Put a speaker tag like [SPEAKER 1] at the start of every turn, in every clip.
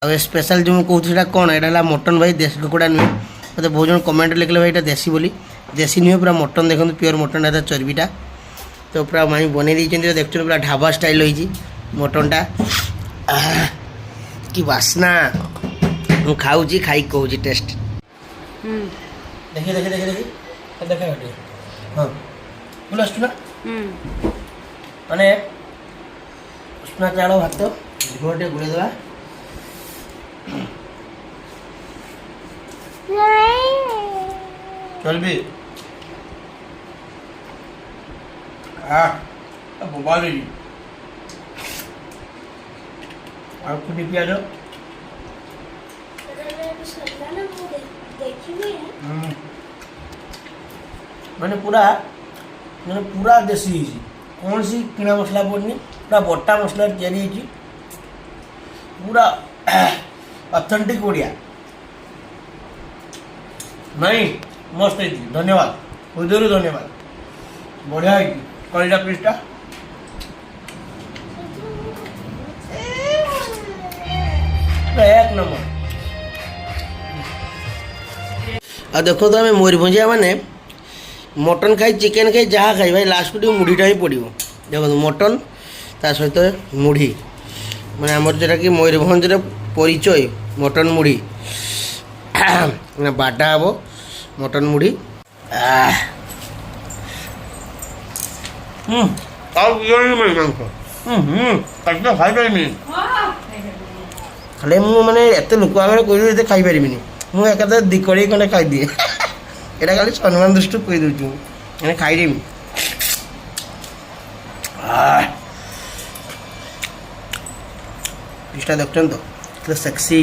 [SPEAKER 1] ଆଉ ସ୍ପେଶାଲ ଯେଉଁ ମୁଁ କହୁଥିଲି ସେଇଟା କ'ଣ ଏଇଟା ହେଲା ମଟନ୍ ଭାଇ ଦେଶୀ କୁକୁଡ଼ା ନୁହେଁ ମୋତେ ବହୁତ ଜଣ କମେଣ୍ଟ ଲେଖିଲେ ଭାଇ ଏଇଟା ଦେଶୀ ବୋଲି ଦେଶୀ ନୁହେଁ ପୁରା ମଟନ୍ ଦେଖନ୍ତୁ ପିଓର ମଟନ୍ ଏଟା ଚର୍ବିଟା ତ ପୁରା ମାଇଁ ବନେଇ ଦେଇଛନ୍ତି ଦେଖୁଛନ୍ତି ପୁରା ଢାବା ଷ୍ଟାଇଲ୍ ହେଇଛି ମଟନ୍ଟା କି ବାସ୍ନା ମୁଁ ଖାଉଛି ଖାଇକି କହୁଛି ଟେଷ୍ଟ ଦେଖି ଦେଖି ଦେଖି ଦେଖି ଦେଖା ଟିକେ ହଁ ଭଲ ଆସୁଛୁ ନା ମାନେ ଉଷୁନା ଚାଉଳ ଭାତ ଝୋଳ ଟିକେ ଗୁଳେଇ ଦେବା चलबी बोबाली खुदी प्याज मैंने पूरा देसी कौन सी किना मसला पड़नी पूरा बट्टा मसला तैयारी पूरा ऑथेंटिक ओडिया नहीं मस्त है धन्यवाद हृदय धन्यवाद बढ़िया है कलिजा पीसटा एक नंबर आ देखो तो आम मयूरभंजिया मैंने मटन खाई चिकेन खाई जहाँ खाई भाई लास्ट को मुढ़ीटा ही पड़ो देखो मटन ता सहित मुढ़ी मैंने आमर जोटा कि मयूरभंज परिचय मटन मुढ़ी बाटा हे मटन मुढ़ी खाली मुझे एत लोक आगे कह खाई पारि मुझे दी कड़े खंडे खाईदिए यहाँ खाली सम्मान दृष्टि कही दूँ मैंने खाईदेवी पिस्टा देखते तो सेक्सी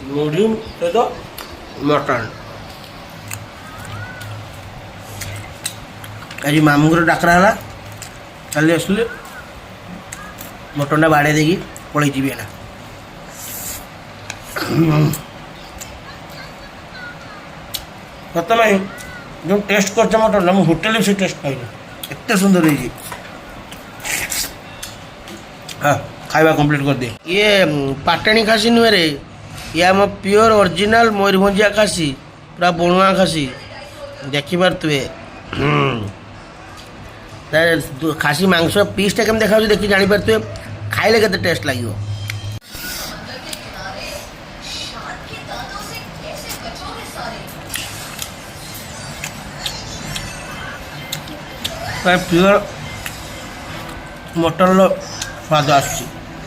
[SPEAKER 1] मुढ़ी सहित मटन आज मामू घर डाकरा है काली आसले मटनटा बाड़े देकी पलि जी है सत नहीं जो टेस्ट कर मटन मुझे होटेल से टेस्ट पाई एत सुंदर है हाँ खाଇବା कंप्लीट कर दे ये पाटणी खासी नुहे रे ये आम प्योर ओरिजिनल मयूरभंजिया खासी पूरा बणुआ खासी देखिपे खासी मांस पीसटा केम देखा देखिए जापे खाइले के टेस्ट लगे प्योर मटन स्वाद आस